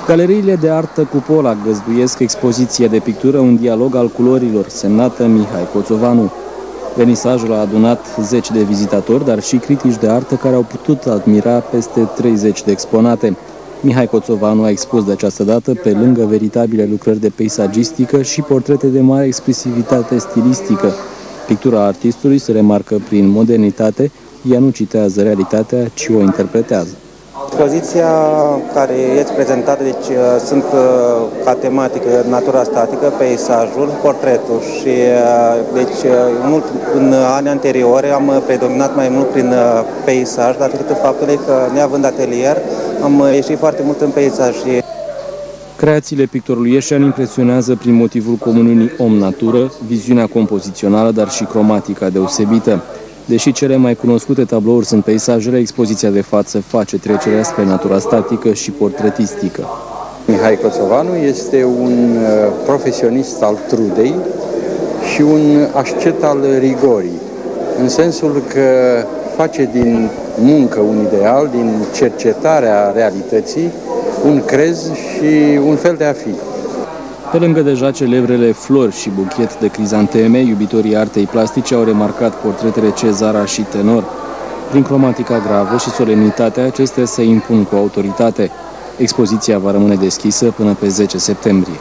Galeriile de artă Cupola găzduiesc expoziția de pictură Un dialog al culorilor, semnată Mihai Coțovanu. Vernisajul a adunat 10 de vizitatori, dar și critici de artă care au putut admira peste 30 de exponate. Mihai Coțovanu a expus de această dată, pe lângă veritabile lucrări de peisagistică, și portrete de mare expresivitate stilistică. Pictura artistului se remarcă prin modernitate, ea nu citează realitatea, ci o interpretează. Expoziția care este prezentată, deci sunt ca tematică natura statică, peisajul, portretul și deci în anii anteriori am predominat mai mult prin peisaj, datorită faptului că, neavând atelier, am ieșit foarte mult în peisaj. Creațiile pictorului ieșean impresionează prin motivul comuniunii om-natură, viziunea compozițională, dar și cromatica deosebită. Deși cele mai cunoscute tablouri sunt peisajele, expoziția de față face trecerea spre natura statică și portretistică. Mihai Coțovanu este un profesionist al trudei și un ascet al rigorii, în sensul că face din muncă un ideal, din cercetarea realității, un crez și un fel de a fi. Pe lângă deja celebrele Flori și Buchet de crizanteme, iubitorii artei plastice au remarcat portretele Cezara și Tenor. Prin cromatica gravă și solemnitatea, acestea se impun cu autoritate. Expoziția va rămâne deschisă până pe 10 septembrie.